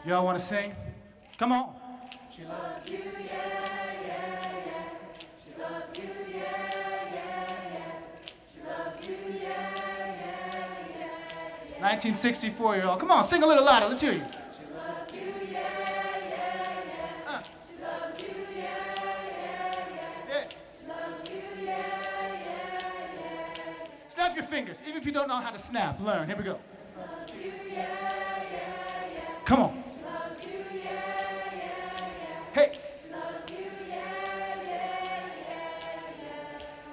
Y'all want to sing? Come on. She loves you, yeah, yeah, yeah. She loves you, yeah, yeah, yeah. She loves you, yeah, yeah, yeah. 1964, y'all. Come on, sing a little louder. Let's hear you. She loves you, yeah, yeah, yeah. She loves you, yeah, yeah, yeah. She loves you, yeah, yeah, yeah. Snap your fingers, even if you don't know how to snap. Learn. Here we go. She loves you, yeah, yeah, yeah. Come on. Hey.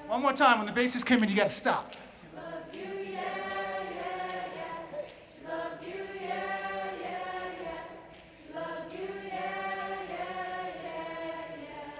One more time. When the basses come in, you got to stop. She loves you, yeah, yeah, yeah. She loves you, yeah, yeah, yeah. She loves you, yeah, yeah, yeah, yeah.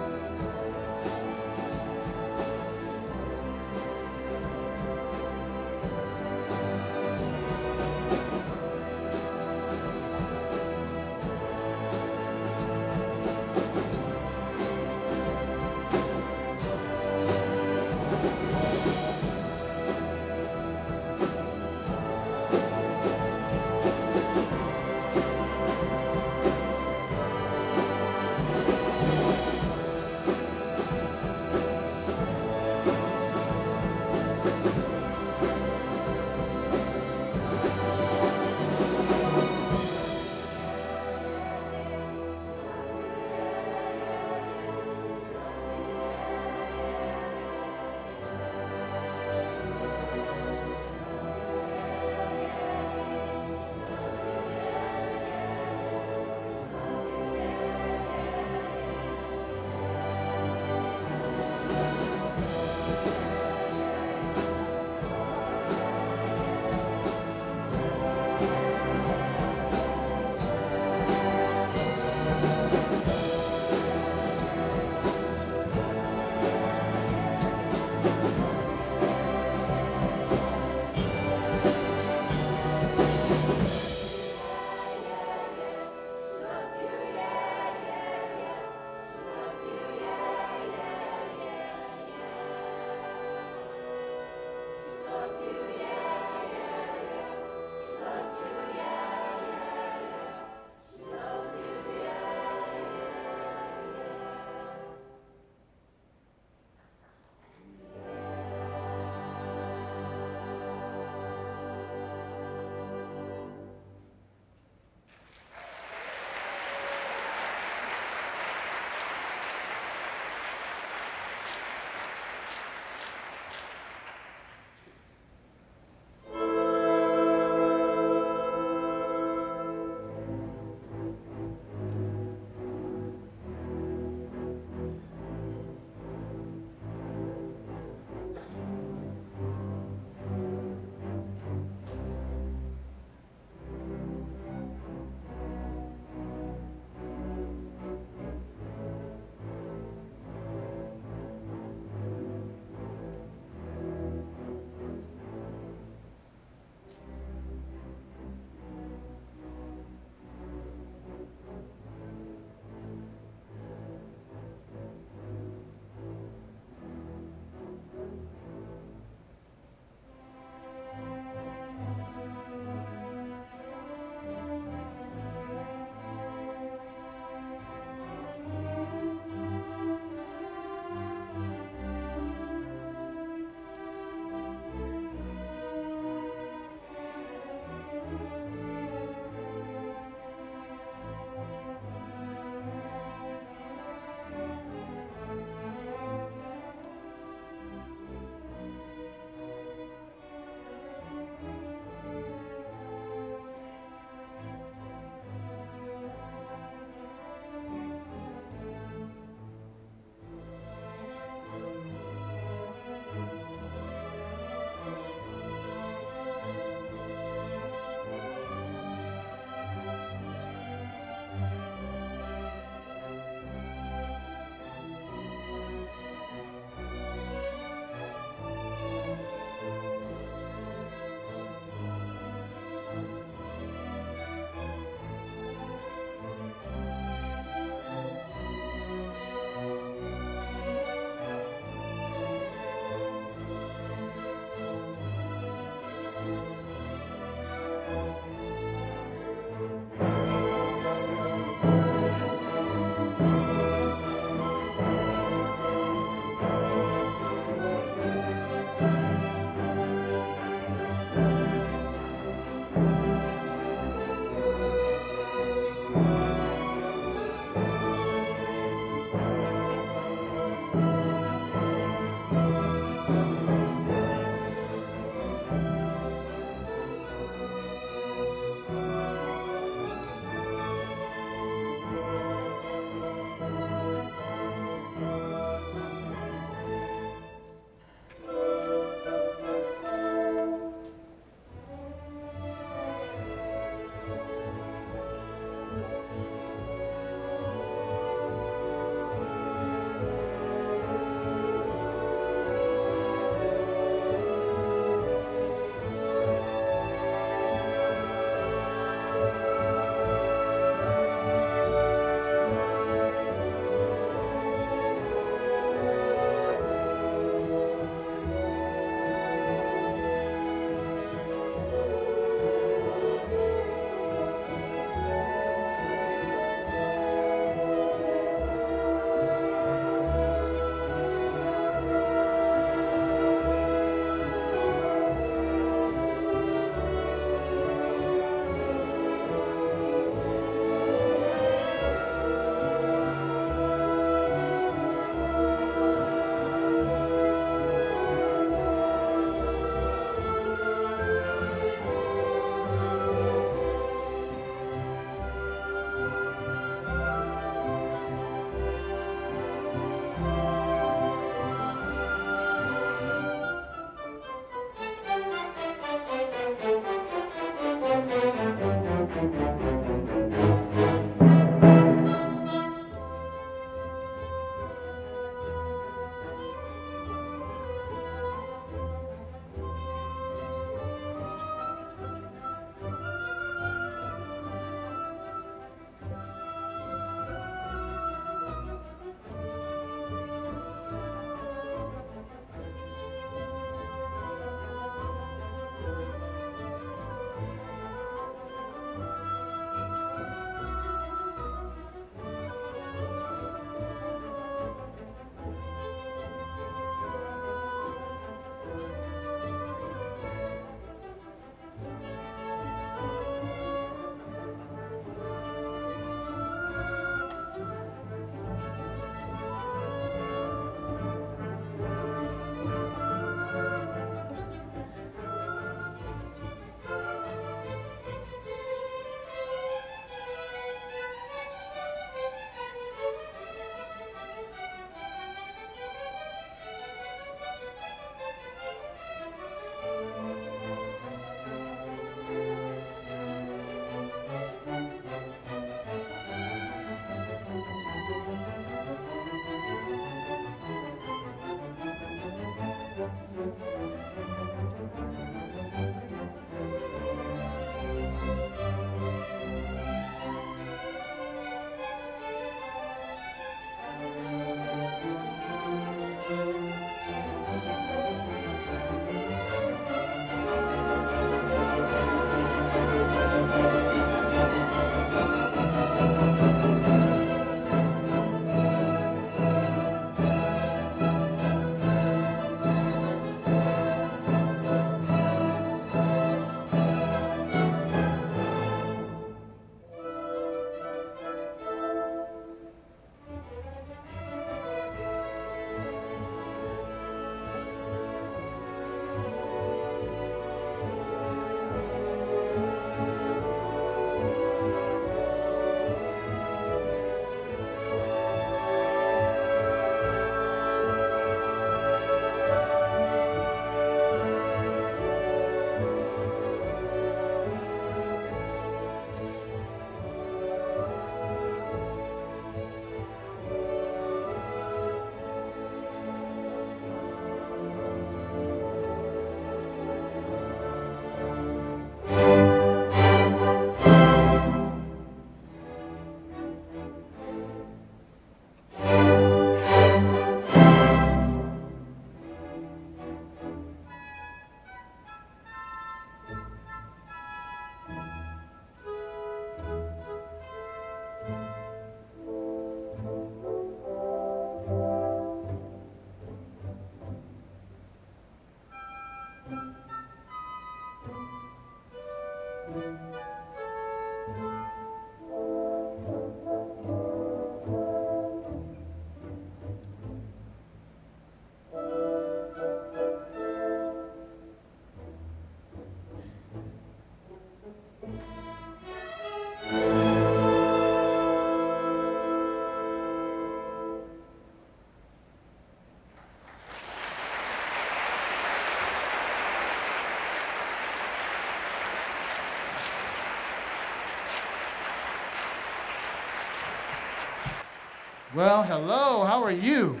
Well, hello, how are you?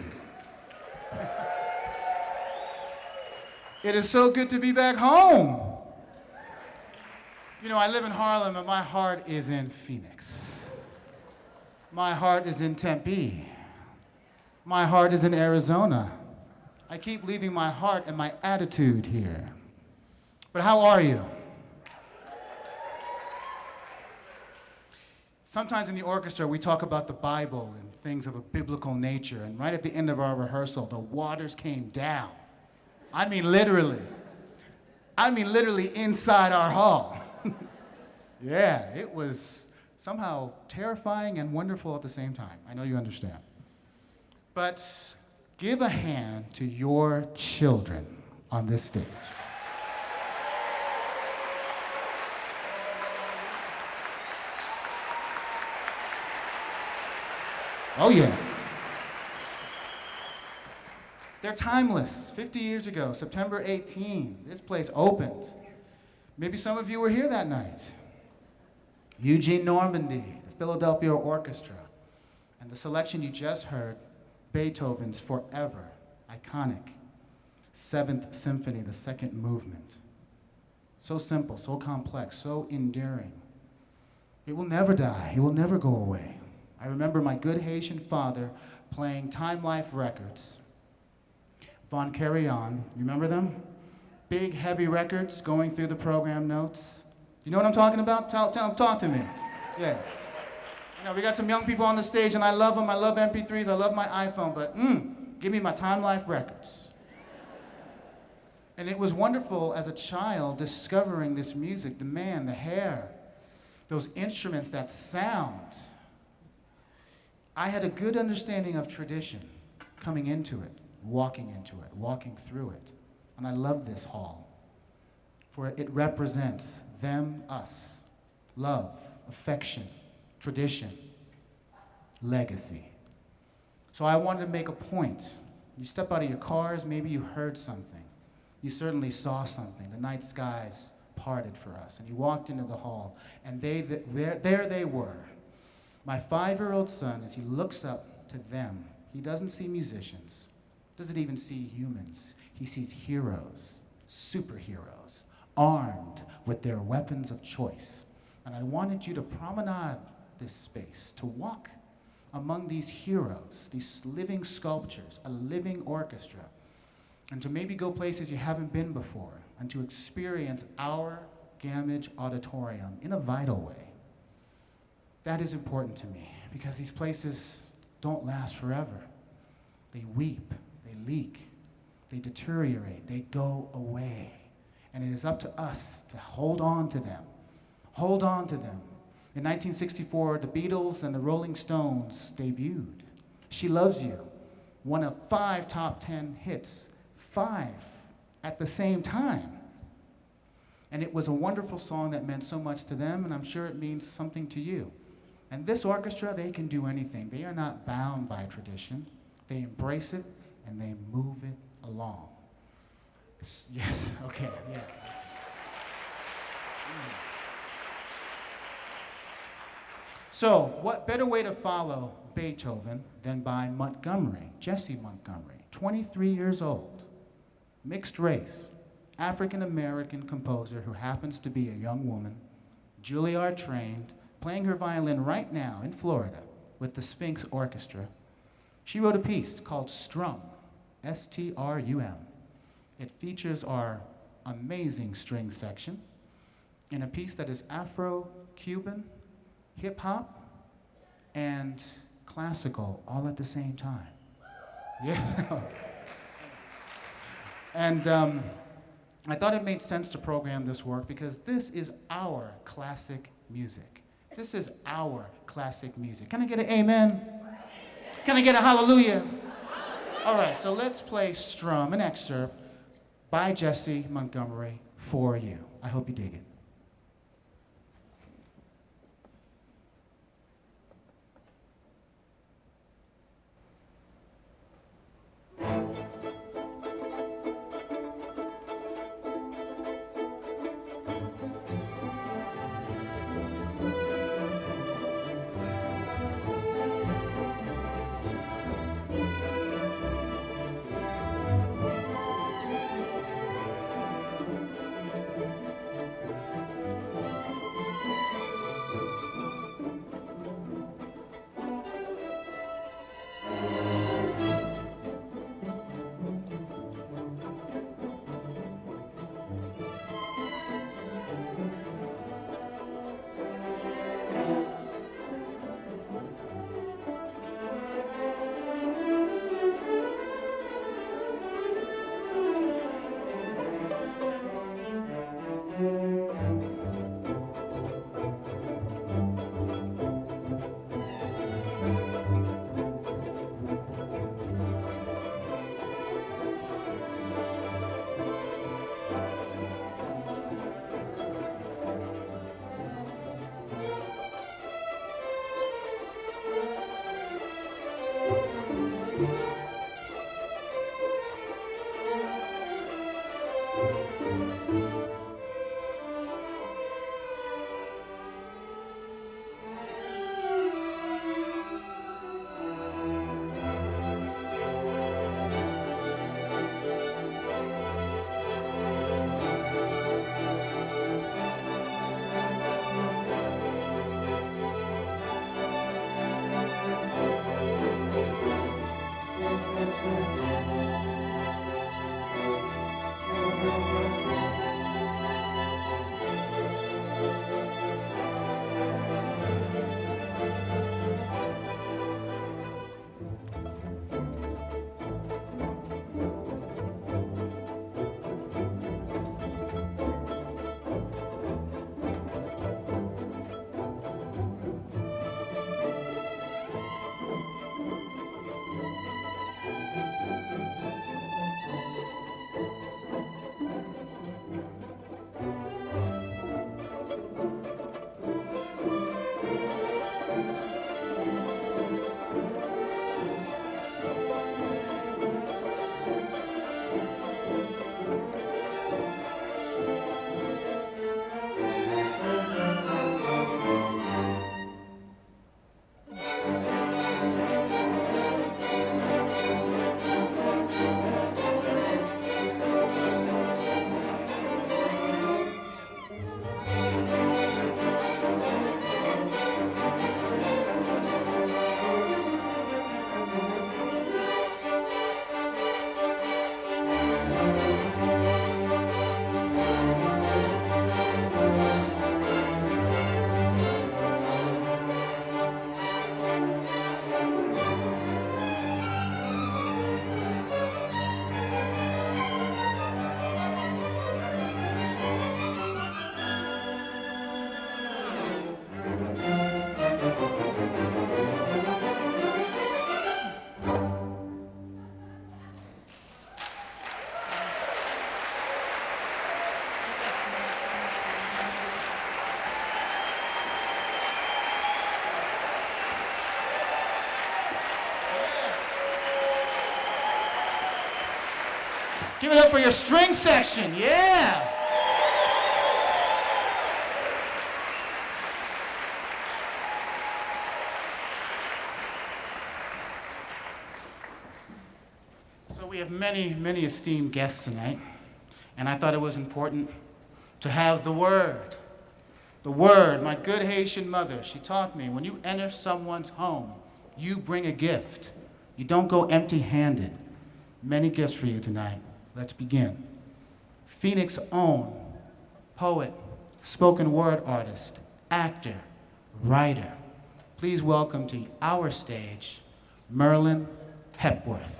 It is so good to be back home. You know, I live in Harlem, and my heart is in Phoenix. My heart is in Tempe. My heart is in Arizona. I keep leaving my heart and my attitude here. But how are you? Sometimes in the orchestra, we talk about the Bible and things of a biblical nature, and right at the end of our rehearsal, the waters came down. I mean literally inside our hall. Yeah, it was somehow terrifying and wonderful at the same time. I know you understand. But give a hand to your children on this stage. Oh yeah. They're timeless. 50 years ago, September 18, this place opened. Maybe some of you were here that night. Eugene Normandy, the Philadelphia Orchestra, and the selection you just heard, Beethoven's Forever, iconic, 7th Symphony, the second movement. So simple, so complex, so endearing. It will never die, it will never go away. I remember my good Haitian father playing Time Life records. Von Carillon, you remember them? Big, heavy records going through the program notes. You know what I'm talking about? Talk to me. Yeah. You know, we got some young people on the stage, and I love them. I love MP3s. I love my iPhone, but give me my Time Life records. And it was wonderful as a child discovering this music, the man, the hair, those instruments, that sound. I had a good understanding of tradition coming into it, walking through it. And I love this hall, for it represents them, us, love, affection, tradition, legacy. So I wanted to make a point. You step out of your cars, maybe you heard something. You certainly saw something. The night skies parted for us, and you walked into the hall, and there they were. My 5-year-old son, as he looks up to them, he doesn't see musicians, doesn't even see humans. He sees heroes, superheroes, armed with their weapons of choice. And I wanted you to promenade this space, to walk among these heroes, these living sculptures, a living orchestra, and to maybe go places you haven't been before, and to experience our Gammage Auditorium in a vital way. That is important to me, because these places don't last forever. They weep, they leak, they deteriorate, they go away. And it is up to us to hold on to them. Hold on to them. In 1964, the Beatles and the Rolling Stones debuted. She Loves You, one of 5 top 10 hits, 5 at the same time. And it was a wonderful song that meant so much to them, and I'm sure it means something to you. And this orchestra, they can do anything. They are not bound by tradition. They embrace it, and they move it along. Yes, okay, yeah. So, what better way to follow Beethoven than by Montgomery, Jessie Montgomery, 23 years old, mixed race, African-American composer who happens to be a young woman, Juilliard trained, playing her violin right now in Florida with the Sphinx Orchestra. She wrote a piece called Strum, S-T-R-U-M. It features our amazing string section in a piece that is Afro-Cuban, hip-hop, and classical all at the same time. Yeah. And I thought it made sense to program this work because this is our classic music. This is our classic music. Can I get an amen? Can I get a hallelujah? All right, so let's play Strum, an excerpt by Jessie Montgomery for you. I hope you dig it. Give it up for your string section, yeah! So we have many, many esteemed guests tonight, and I thought it was important to have the word. The word, my good Haitian mother, she taught me, when you enter someone's home, you bring a gift. You don't go empty-handed. Many gifts for you tonight. Let's begin. Phoenix's own poet, spoken word artist, actor, writer. Please welcome to our stage, Merlin Hepworth.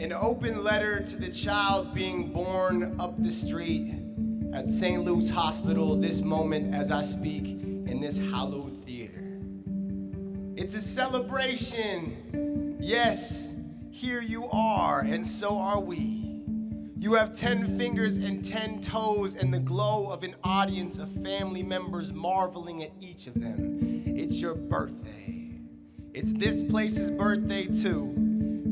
An open letter to the child being born up the street at St. Luke's Hospital this moment as I speak in this hallowed theater. It's a celebration. Yes, here you are, and so are we. You have 10 fingers and 10 toes and the glow of an audience of family members marveling at each of them. It's your birthday. It's this place's birthday too.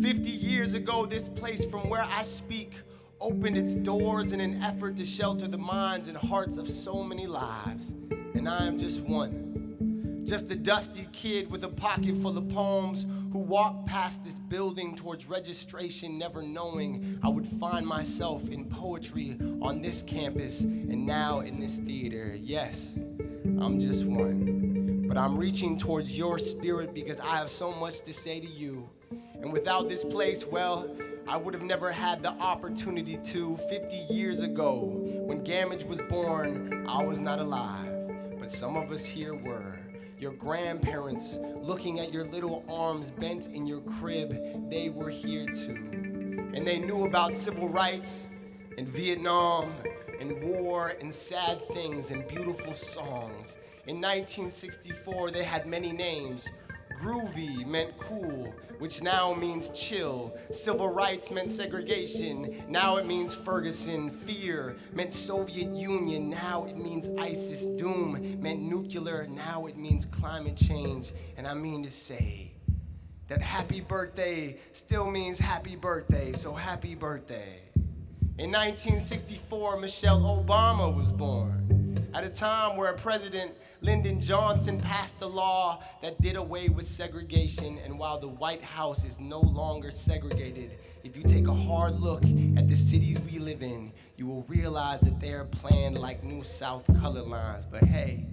50 years ago, this place from where I speak opened its doors in an effort to shelter the minds and hearts of so many lives. And I am just one. Just a dusty kid with a pocket full of poems who walked past this building towards registration, never knowing I would find myself in poetry on this campus and now in this theater. Yes, I'm just one. But I'm reaching towards your spirit because I have so much to say to you. And without this place, well, I would have never had the opportunity to. 50 years ago, when Gammage was born, I was not alive, but some of us here were. Your grandparents, looking at your little arms bent in your crib, they were here too. And they knew about civil rights in Vietnam and war and sad things and beautiful songs. In 1964, they had many names. Groovy meant cool, which now means chill. Civil rights meant segregation, now it means Ferguson. Fear meant Soviet Union, now it means ISIS. Doom meant nuclear, now it means climate change. And I mean to say that happy birthday still means happy birthday, so happy birthday. In 1964, Michelle Obama was born, at a time where President Lyndon Johnson passed a law that did away with segregation. And while the White House is no longer segregated, if you take a hard look at the cities we live in, you will realize that they are planned like New South color lines. But hey,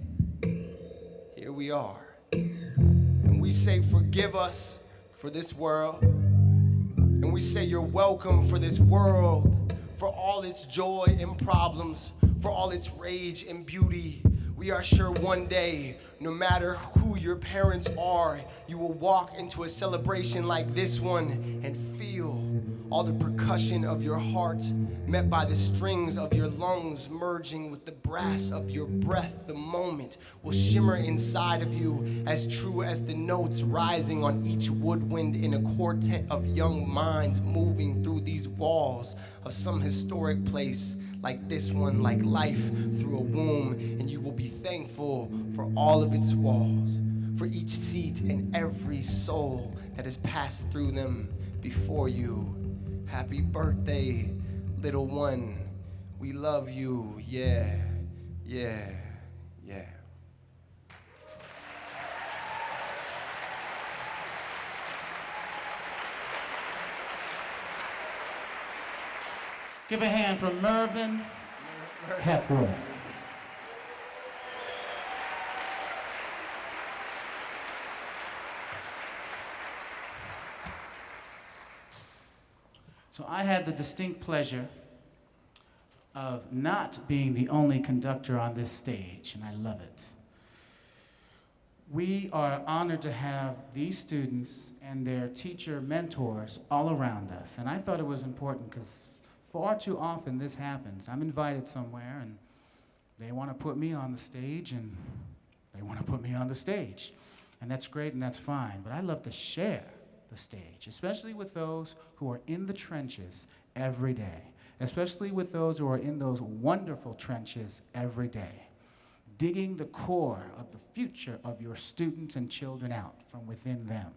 here we are. And we say, forgive us for this world. And we say, you're welcome for this world, for all its joy and problems, for all its rage and beauty. We are sure one day, no matter who your parents are, you will walk into a celebration like this one and feel all the percussion of your heart met by the strings of your lungs merging with the brass of your breath. The moment will shimmer inside of you as true as the notes rising on each woodwind in a quartet of young minds moving through these walls of some historic place like this one, like life through a womb. And you will be thankful for all of its walls, for each seat and every soul that has passed through them before you. Happy birthday, little one. We love you. Yeah, yeah, yeah. Give a hand for Mervyn Hepworth. So I had the distinct pleasure of not being the only conductor on this stage, and I love it. We are honored to have these students and their teacher mentors all around us, and I thought it was important because far too often this happens. I'm invited somewhere and they want to put me on the stage and they want to put me on the stage. And that's great and that's fine, but I love to share the stage, especially with those who are in the trenches every day, especially with those who are in those wonderful trenches every day, digging the core of the future of your students and children out from within them.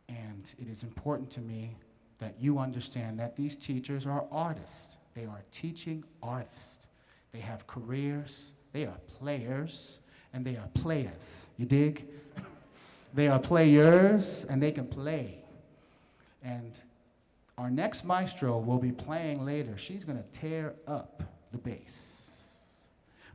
And it is important to me that you understand that these teachers are artists. They are teaching artists. They have careers, they are players, and they are players. You dig? They are players, and they can play. And our next maestro will be playing later. She's gonna tear up the bass.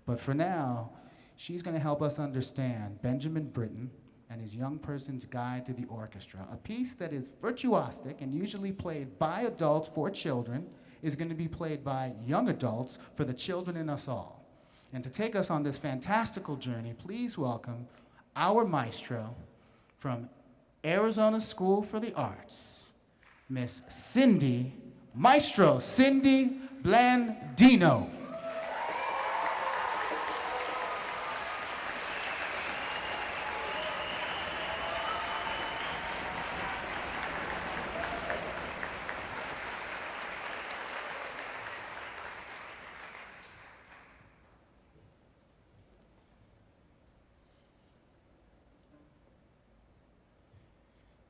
But for now, she's gonna help us understand Benjamin Britten and his Young Person's Guide to the Orchestra. A piece that is virtuosic and usually played by adults for children is going to be played by young adults for the children in us all. And to take us on this fantastical journey, please welcome our maestro from Arizona School for the Arts, Miss Cindy, Maestro Cindy Blandino.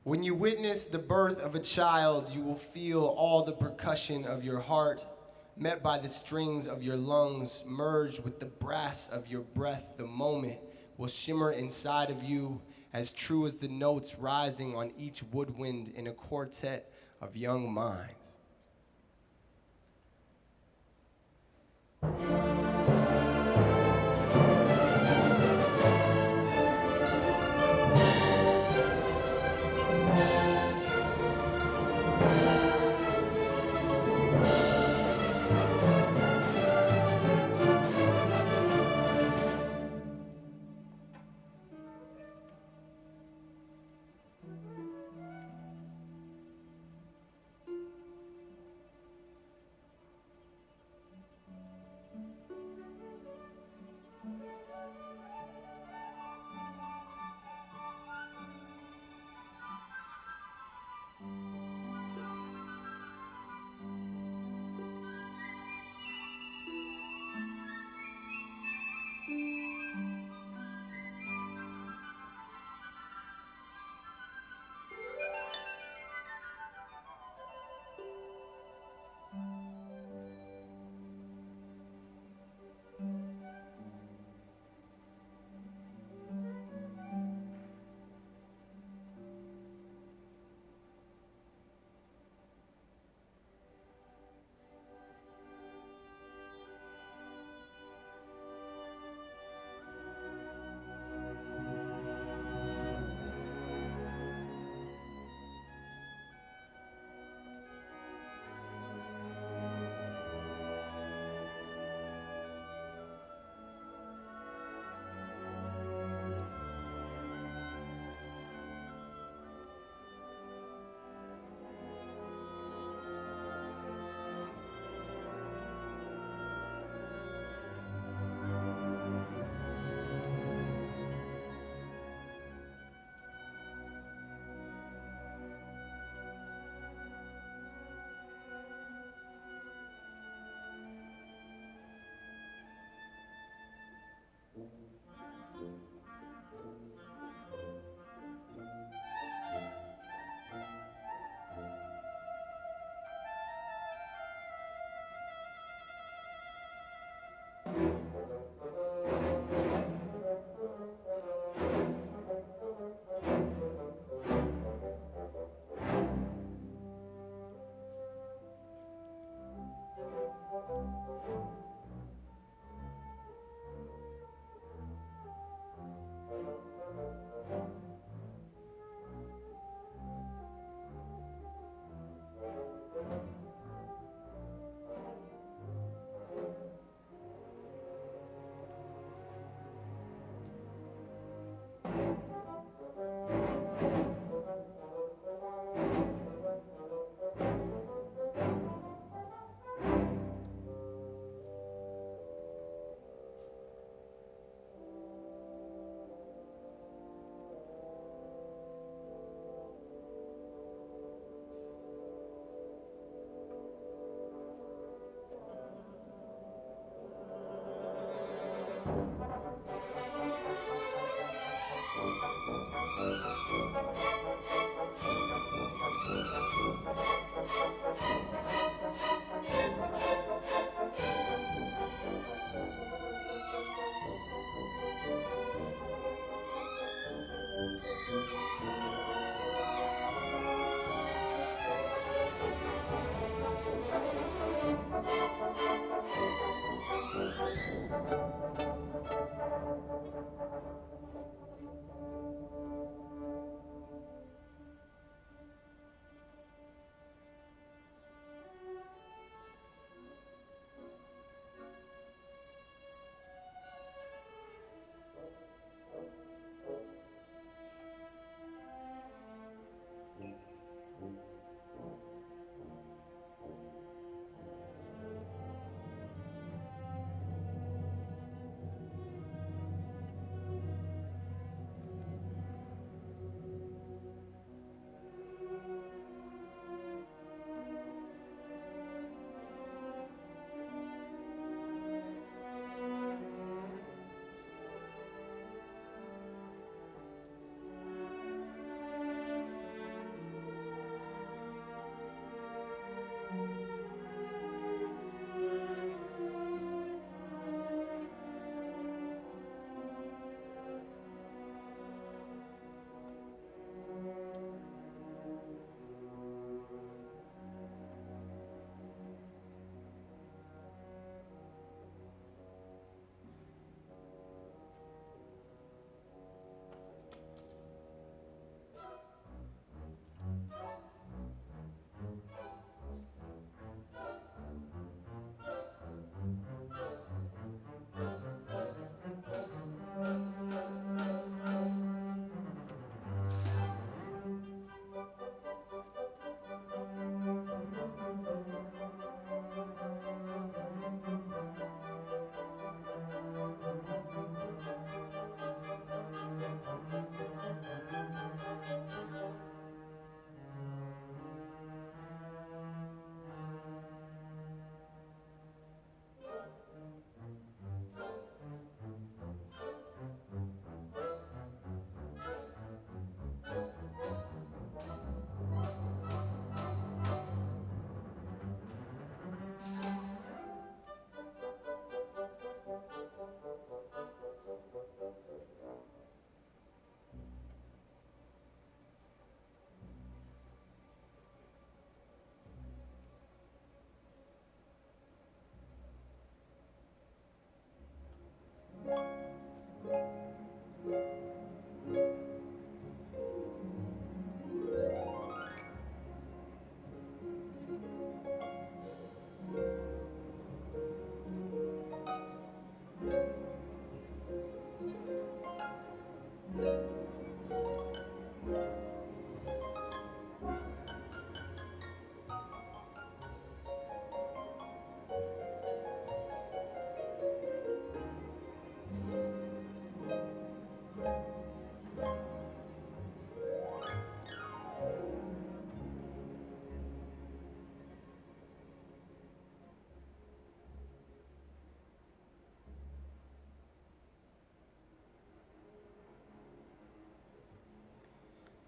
When you witness the birth of a child, you will feel all the percussion of your heart, met by the strings of your lungs, merged with the brass of your breath. The moment will shimmer inside of you, as true as the notes rising on each woodwind in a quartet of young minds.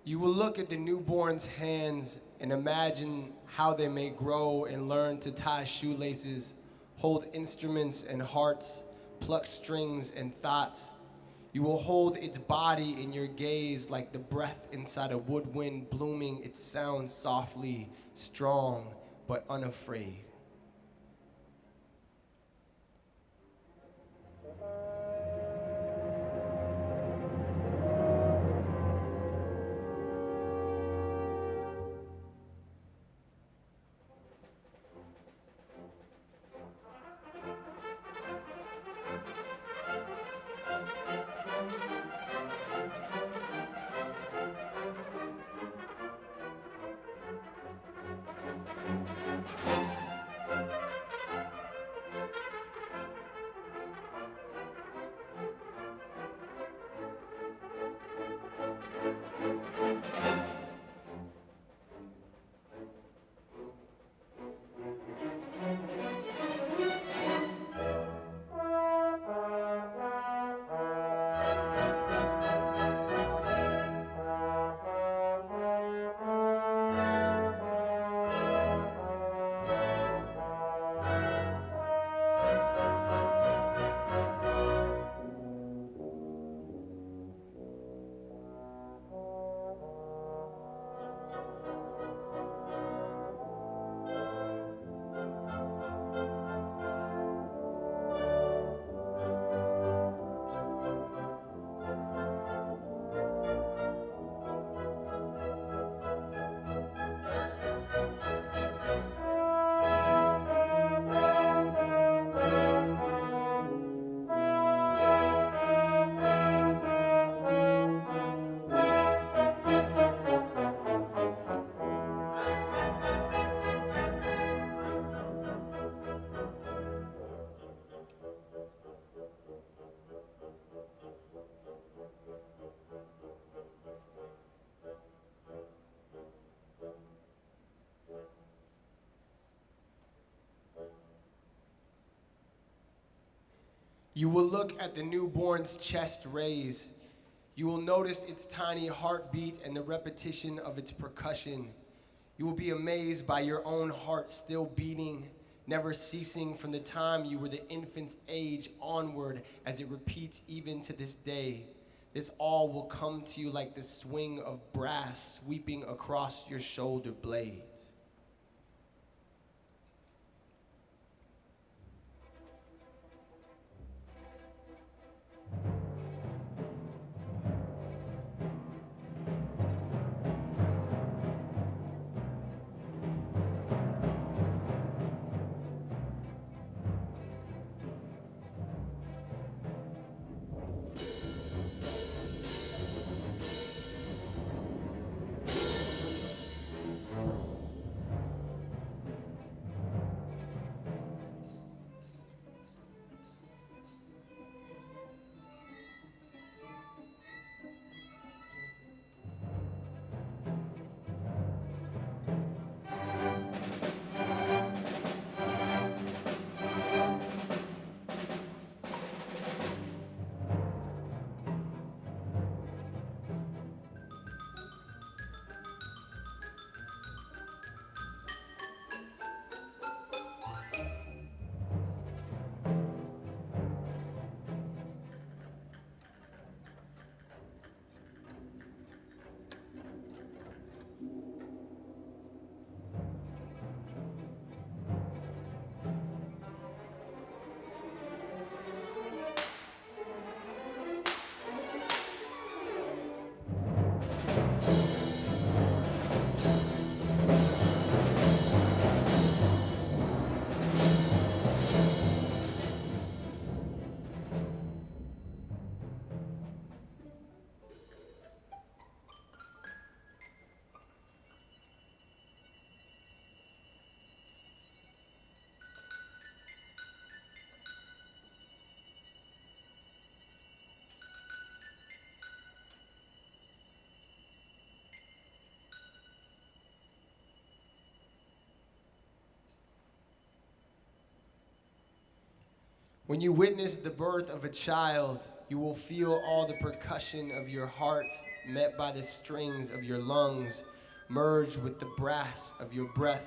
You will look at the newborn's hands and imagine how they may grow and learn to tie shoelaces, hold instruments and hearts, pluck strings and thoughts. You will hold its body in your gaze like the breath inside a woodwind blooming its sound softly, strong, but unafraid. You will look at the newborn's chest raise. You will notice its tiny heartbeat and the repetition of its percussion. You will be amazed by your own heart still beating, never ceasing from the time you were the infant's age onward as it repeats even to this day. This all will come to you like the swing of brass sweeping across your shoulder blades. When you witness the birth of a child, you will feel all the percussion of your heart met by the strings of your lungs, merged with the brass of your breath.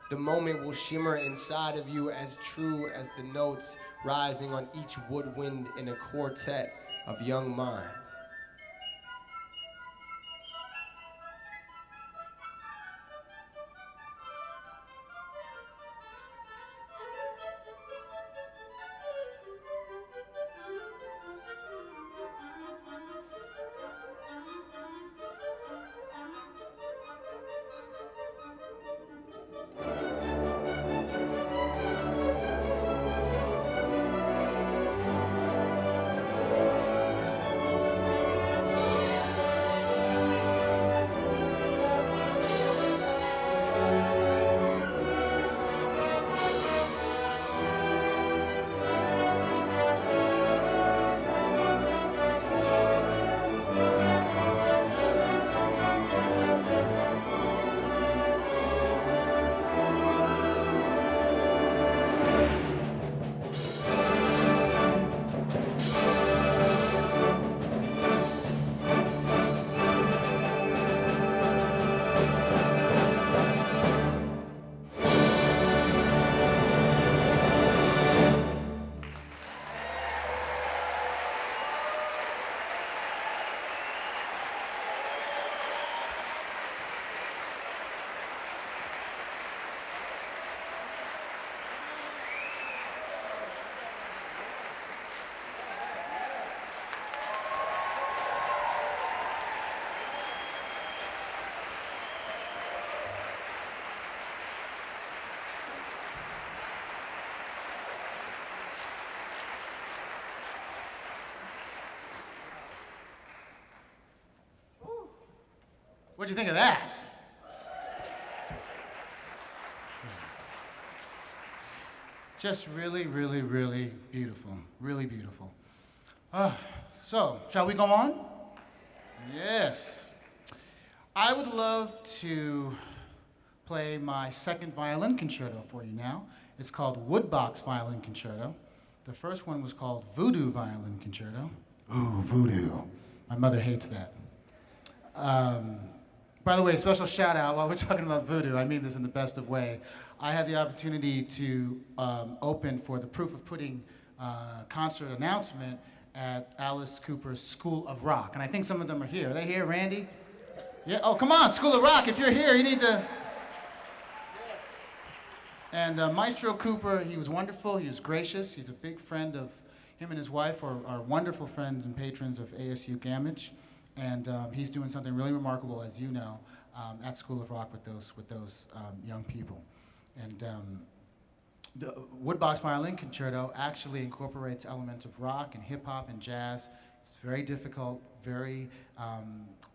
The moment will shimmer inside of you as true as the notes rising on each woodwind in a quartet of young minds. What'd you think of that? Just really, really, really beautiful. Really beautiful. So, shall we go on? Yes. I would love to play my second violin concerto for you now. It's called Woodbox Violin Concerto. The first one was called Voodoo Violin Concerto. Ooh, voodoo. My mother hates that. By the way, special shout out, while we're talking about voodoo, I mean this in the best of way. I had the opportunity to open for the Proof of Pudding concert announcement at Alice Cooper's School of Rock. And I think some of them are here. Are they here, Randy? Yeah, oh, come on, School of Rock, if you're here, you need to. And Maestro Cooper, he was wonderful, he was gracious, he's a big friend of, him and his wife are wonderful friends and patrons of ASU Gammage. And he's doing something really remarkable, as you know, at School of Rock with those young people. And the Woodbox Violin Concerto actually incorporates elements of rock and hip hop and jazz. It's very difficult, very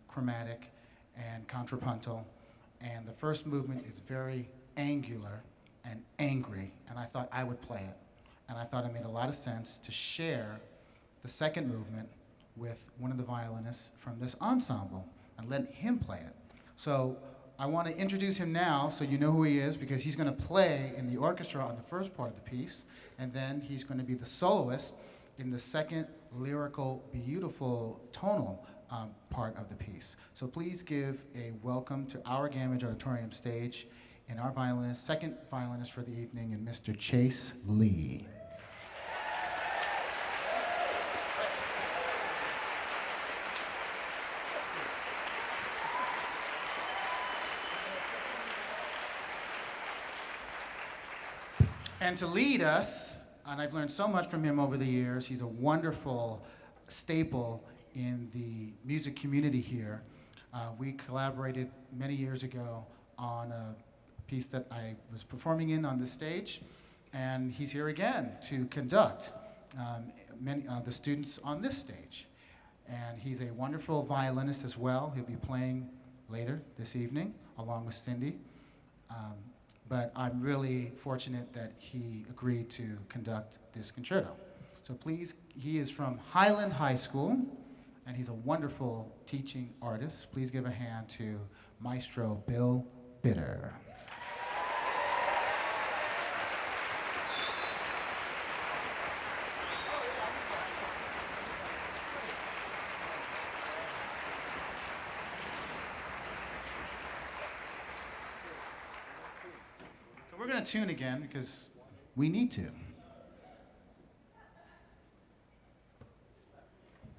chromatic and contrapuntal. And the first movement is very angular and angry, and I thought I would play it. And I thought it made a lot of sense to share the second movement with one of the violinists from this ensemble and let him play it. So I want to introduce him now so you know who he is, because he's going to play in the orchestra on the first part of the piece, and then he's going to be the soloist in the second lyrical, beautiful tonal part of the piece. So please give a welcome to our Gammage Auditorium stage and our violinist, second violinist for the evening, and Mr. Chase Lee. And to lead us, and I've learned so much from him over the years, he's a wonderful staple in the music community here. We collaborated many years ago on a piece that I was performing in on this stage, and he's here again to conduct the students on this stage. And he's a wonderful violinist as well. He'll be playing later this evening, along with Cindy. But I'm really fortunate that he agreed to conduct this concerto. So please, he is from Highland High School, and he's a wonderful teaching artist. Please give a hand to Maestro Bill Bitter. going to tune again because we need to.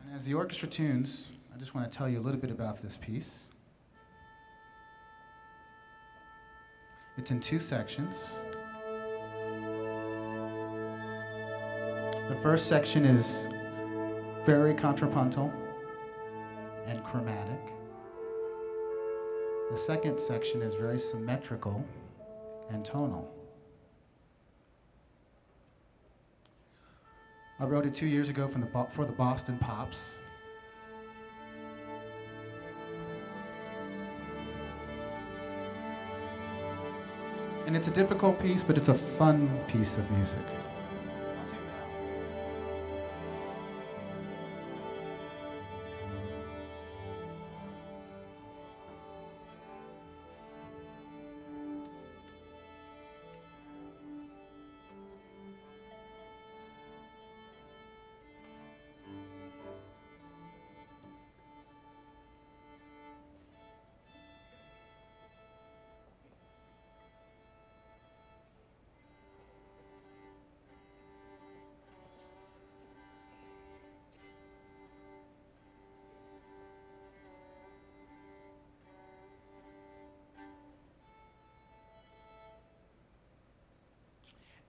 And as the orchestra tunes, I just want to tell you a little bit about this piece. It's in 2 sections. The first section is very contrapuntal and chromatic. The second section is very symmetrical and tonal. I wrote it 2 years ago for the Boston Pops. And it's a difficult piece, but it's a fun piece of music.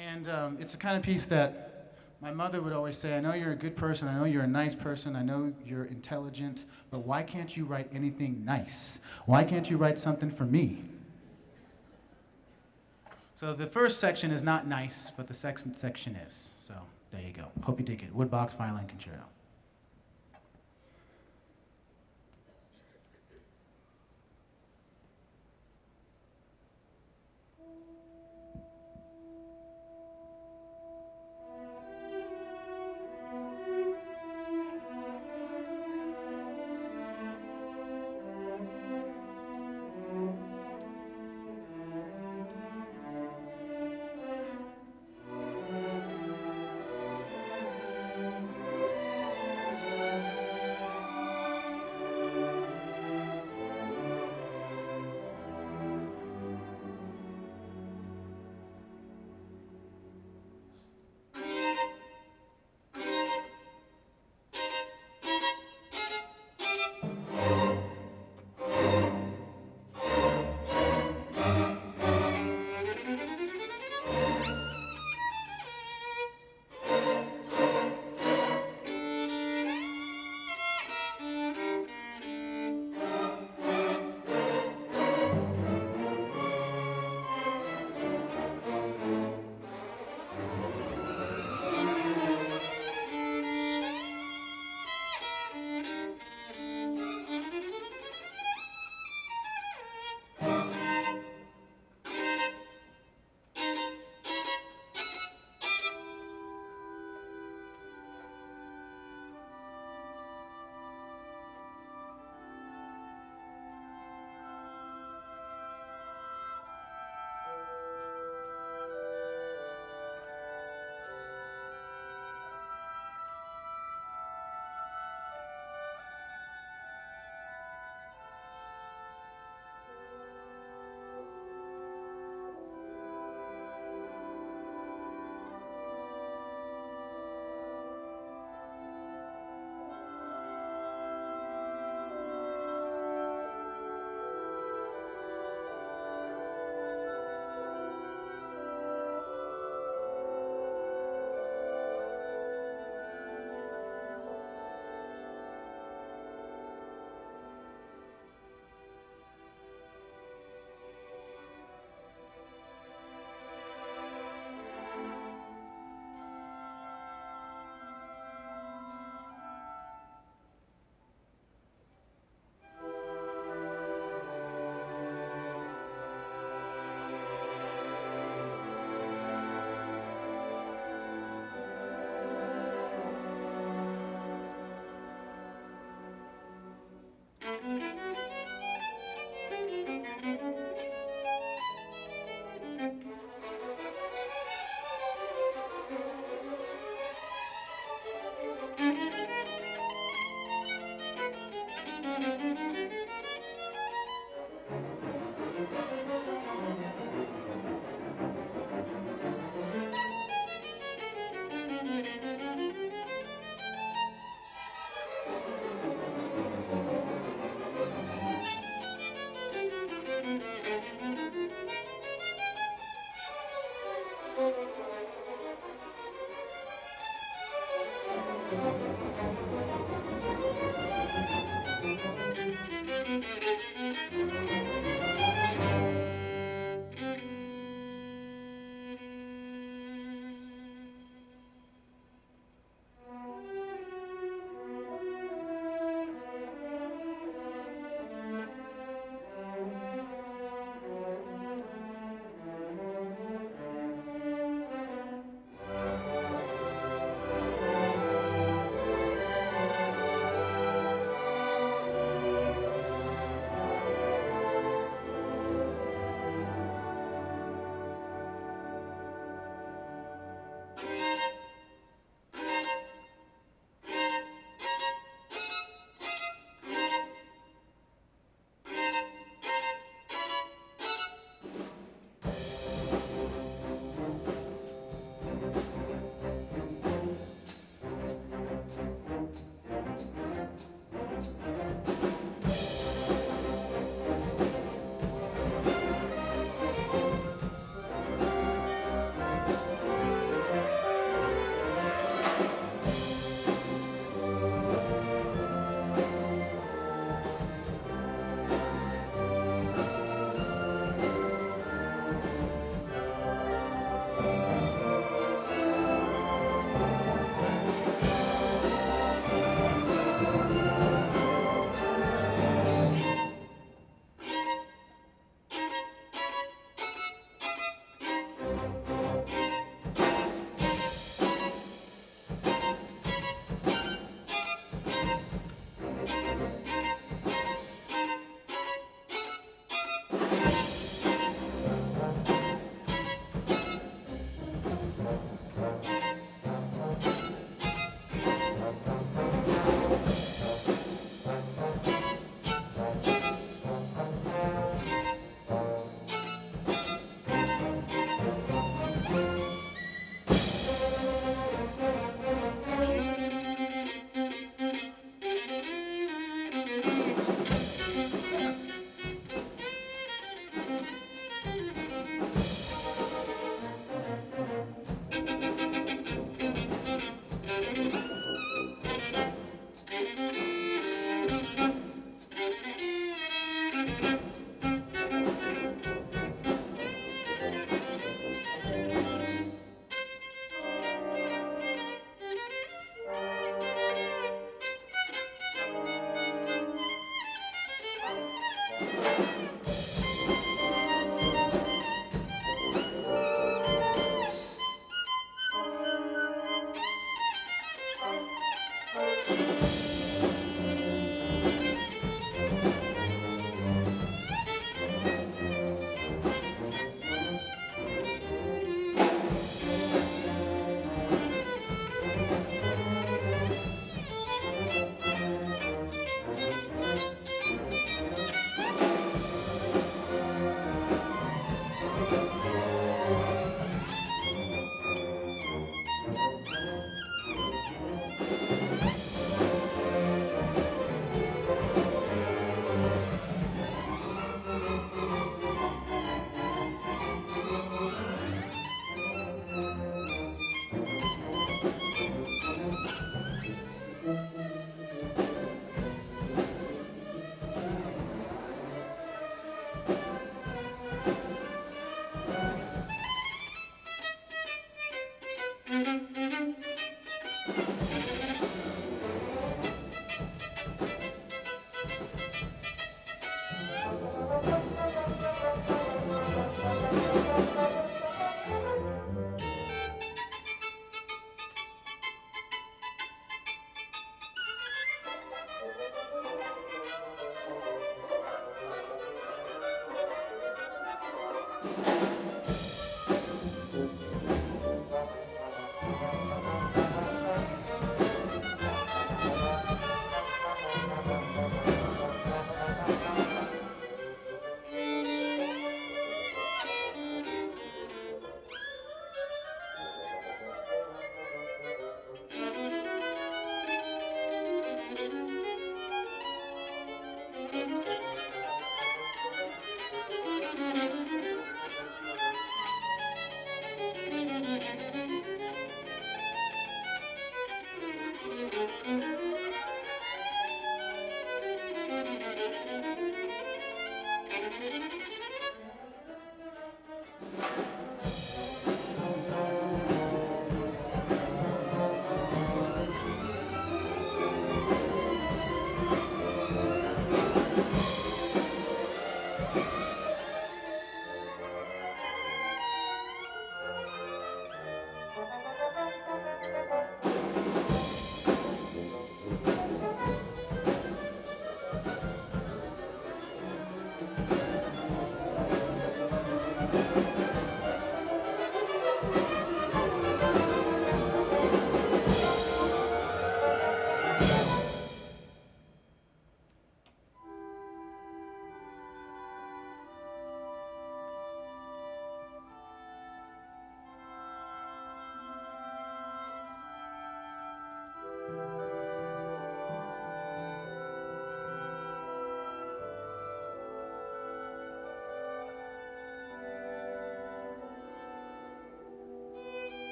And it's the kind of piece that my mother would always say, I know you're a good person, I know you're a nice person, I know you're intelligent, but why can't you write anything nice? Why can't you write something for me? So the first section is not nice, but the second section is. So there you go. Hope you dig it. Woodbox Violin Concerto.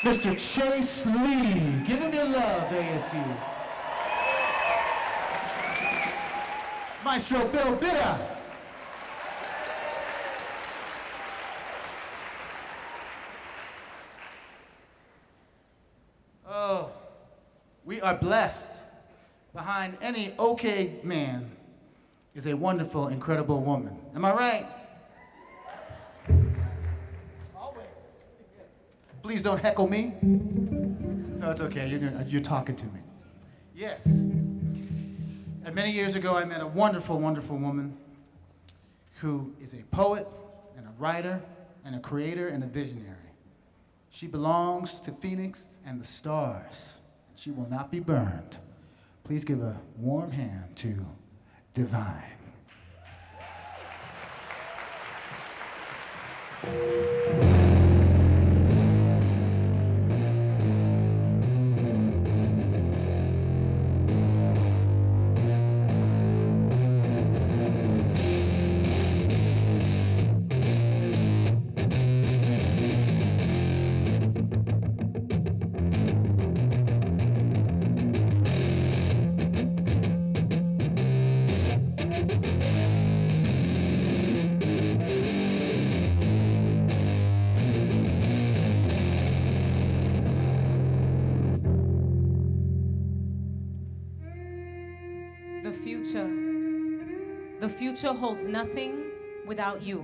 Mr. Chase Lee. Give him your love, ASU. Maestro Bill Bitter. Oh, we are blessed. Behind any okay man is a wonderful, incredible woman. Am I right? Please don't heckle me. No, it's okay. You're talking to me. Yes. And many years ago, I met a wonderful, wonderful woman who is a poet and a writer and a creator and a visionary. She belongs to Phoenix and the stars. She will not be burned. Please give a warm hand to Divine. The future holds nothing without you.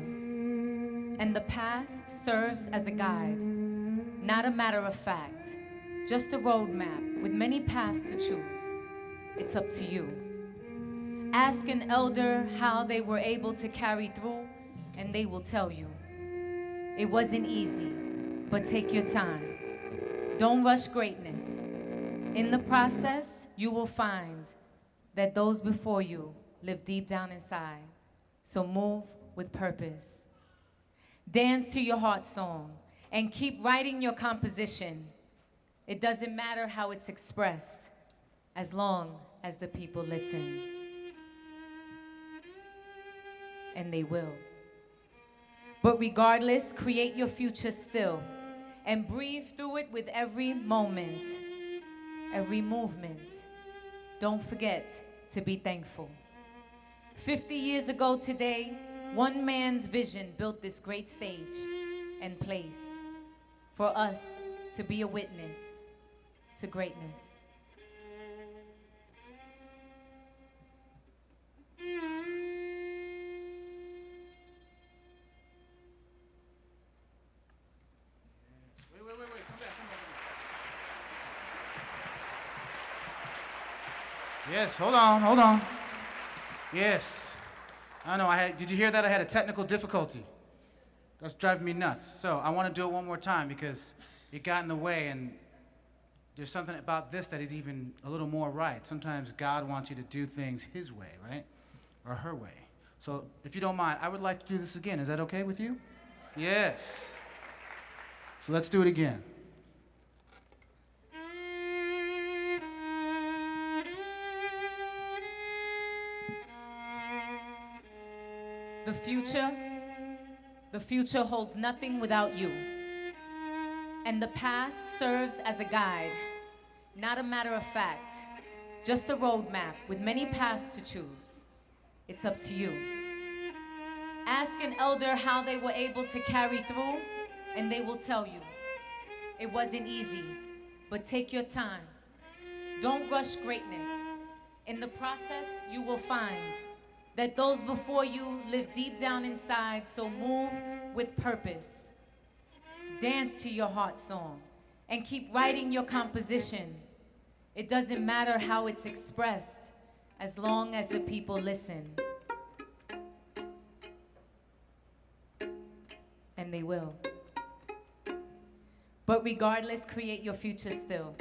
And the past serves as a guide, not a matter of fact, just a roadmap with many paths to choose. It's up to you. Ask an elder how they were able to carry through, and they will tell you. It wasn't easy, but take your time. Don't rush greatness. In the process, you will find that those before you live deep down inside. So move with purpose. Dance to your heart song and keep writing your composition. It doesn't matter how it's expressed, as long as the people listen. And they will. But regardless, create your future still and breathe through it with every moment, every movement. Don't forget to be thankful. 50 years ago today, one man's vision built this great stage and place for us to be a witness to greatness. Wait, come back. Yes, hold on. Yes. I know, did you hear that? I had a technical difficulty. That's driving me nuts. So I want to do it one more time because it got in the way, and there's something about this that is even a little more right. Sometimes God wants you to do things his way, right? Or her way. So if you don't mind, I would like to do this again. Is that okay with you? Yes. So let's do it again. The future holds nothing without you. And the past serves as a guide, not a matter of fact, just a roadmap with many paths to choose. It's up to you. Ask an elder how they were able to carry through, and they will tell you. It wasn't easy, but take your time. Don't rush greatness. In the process, you will find that those before you live deep down inside, so move with purpose. Dance to your heart song and keep writing your composition. It doesn't matter how it's expressed, as long as the people listen. And they will. But regardless, create your future still.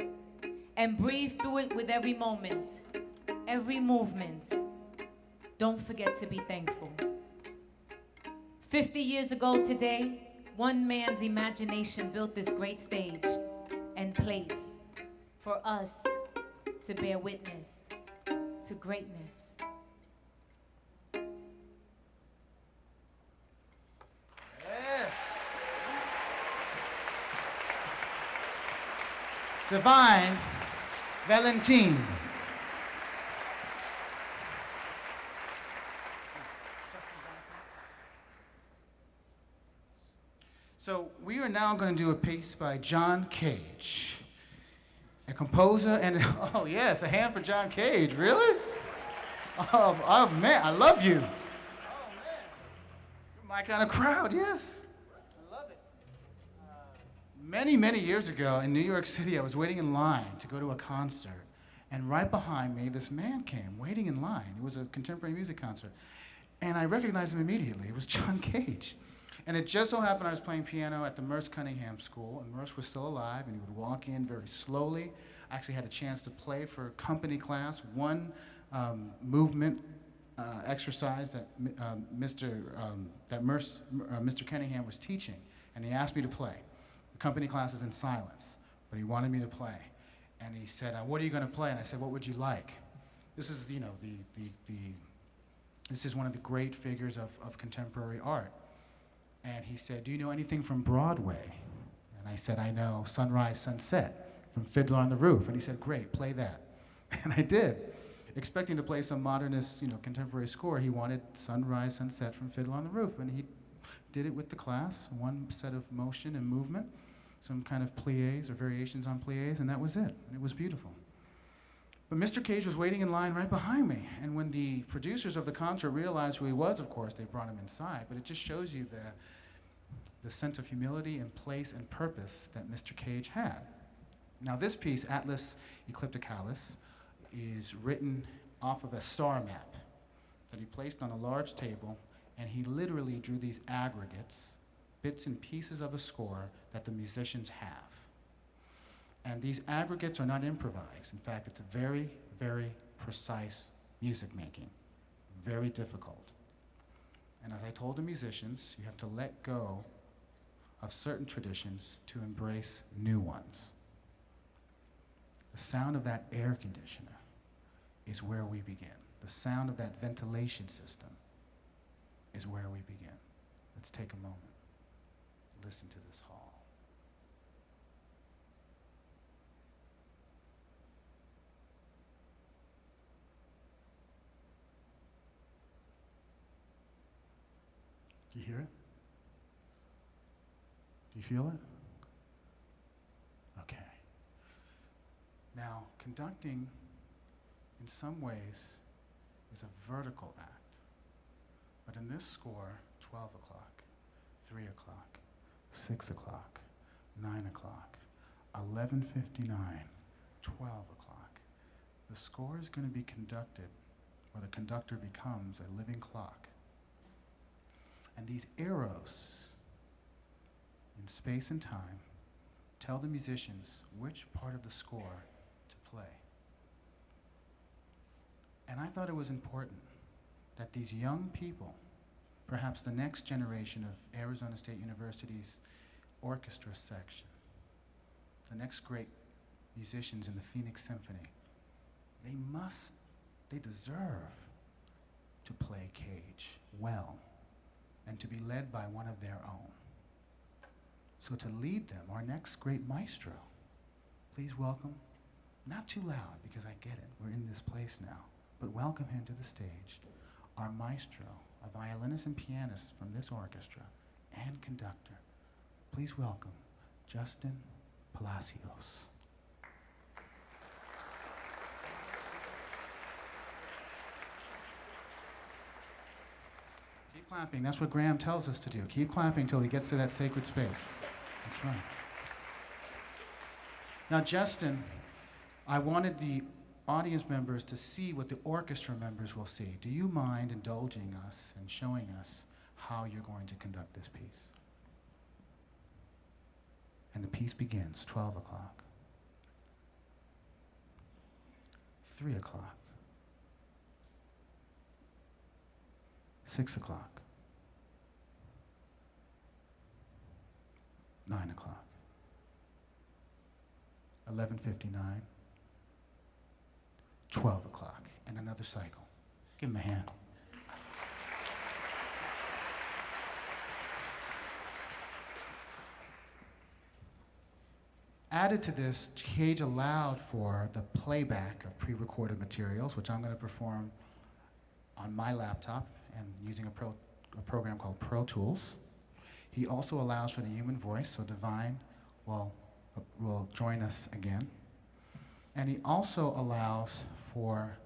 And breathe through it with every moment, every movement. Don't forget to be thankful. 50 years ago today, one man's imagination built this great stage and place for us to bear witness to greatness. Yes. Divine Valentine. So we are now going to do a piece by John Cage, a composer and, oh yes, a hand for John Cage, really? Oh man, I love you. Oh man, you're my kind of crowd, yes. I love it. Many years ago in New York City, I was waiting in line to go to a concert, and right behind me, this man came, waiting in line. It was a contemporary music concert, and I recognized him immediately. It was John Cage. And it just so happened I was playing piano at the Merce Cunningham School, and Merce was still alive, and he would walk in very slowly. I actually had a chance to play for company class, one movement exercise that Mr. Cunningham was teaching, and he asked me to play. The company class is in silence, but he wanted me to play. And he said, what are you going to play? And I said, what would you like? This is, you know, this is one of the great figures of contemporary art. And he said, do you know anything from Broadway? And I said, I know Sunrise, Sunset from Fiddler on the Roof. And he said, great, play that. And I did. Expecting to play some modernist, you know, contemporary score, he wanted Sunrise, Sunset from Fiddler on the Roof. And he did it with the class, one set of motion and movement, some kind of pliés or variations on pliés, and that was it. And it was beautiful. But Mr. Cage was waiting in line right behind me. And when the producers of the concert realized who he was, of course, they brought him inside. But it just shows you the sense of humility and place and purpose that Mr. Cage had. Now this piece, Atlas Eclipticalis, is written off of a star map that he placed on a large table, and he literally drew these aggregates, bits and pieces of a score that the musicians have. And these aggregates are not improvised. In fact, it's a very, very precise music making, very difficult. And as I told the musicians, you have to let go of certain traditions to embrace new ones. The sound of that air conditioner is where we begin. The sound of that ventilation system is where we begin. Let's take a moment. Listen to this hall. Do you hear it? Do you feel it? Okay. Now, conducting in some ways is a vertical act. But in this score, 12 o'clock, 3 o'clock, 6 o'clock, 9 o'clock, 11:59, 12 o'clock, the score is going to be conducted where the conductor becomes a living clock. And these arrows in space and time tell the musicians which part of the score to play. And I thought it was important that these young people, perhaps the next generation of Arizona State University's orchestra section, the next great musicians in the Phoenix Symphony, they deserve to play cage well and to be led by one of their own. So to lead them, our next great maestro, please welcome, not too loud because I get it, we're in this place now, but welcome him to the stage, our maestro, a violinist and pianist from this orchestra and conductor. Please welcome Justin Palacios. Keep clapping. That's what Graham tells us to do. Keep clapping until he gets to that sacred space. That's right. Now, Justin, I wanted the audience members to see what the orchestra members will see. Do you mind indulging us and showing us how you're going to conduct this piece? And the piece begins 12 o'clock, 3 o'clock, 6 o'clock, 9 o'clock, 11:59, 12 o'clock, and another cycle. Give him a hand. Added to this, Cage allowed for the playback of pre-recorded materials, which I'm going to perform on my laptop and using a program called Pro Tools. He also allows for the human voice, so Divine will join us again. And he also allows for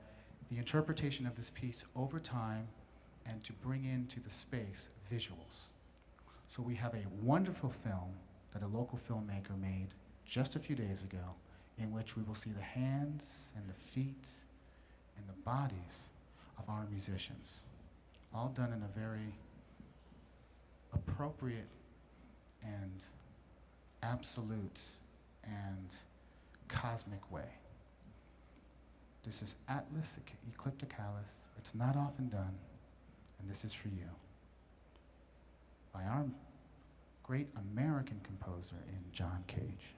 the interpretation of this piece over time and to bring into the space visuals. So we have a wonderful film that a local filmmaker made just a few days ago, in which we will see the hands and the feet and the bodies of our musicians, all done in a very appropriate and absolute and cosmic way. This is Atlas Eclecticalis. It's not often done, and this is for you, by our great American composer in John Cage.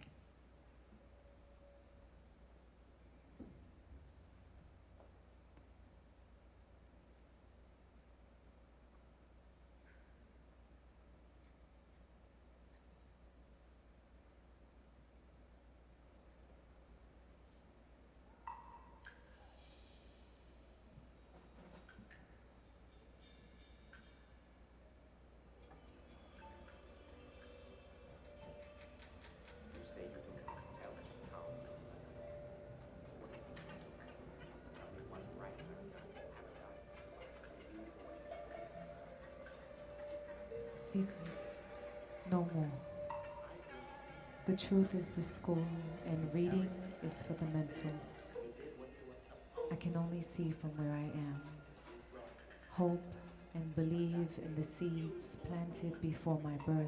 Secrets, no more. The truth is the score, and reading is for the mental. I can only see from where I am. Hope and believe in the seeds planted before my birth.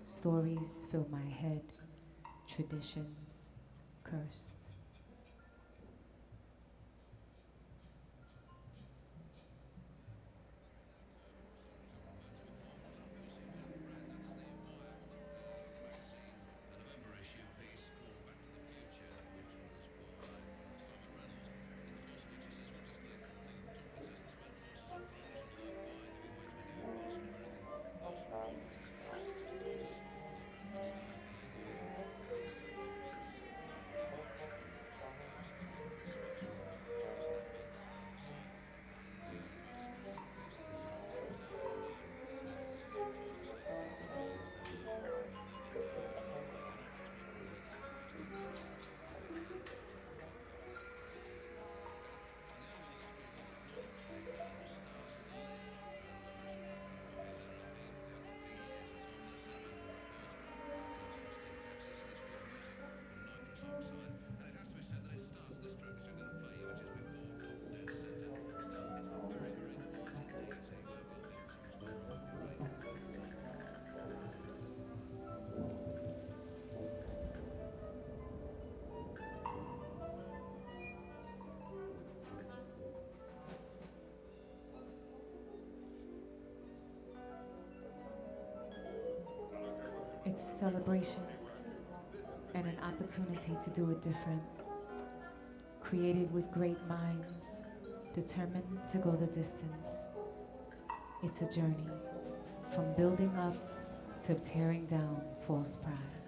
Stories fill my head, traditions cursed. celebration and an opportunity to do it different. Created with great minds, determined to go the distance. It's a journey from building up to tearing down false pride.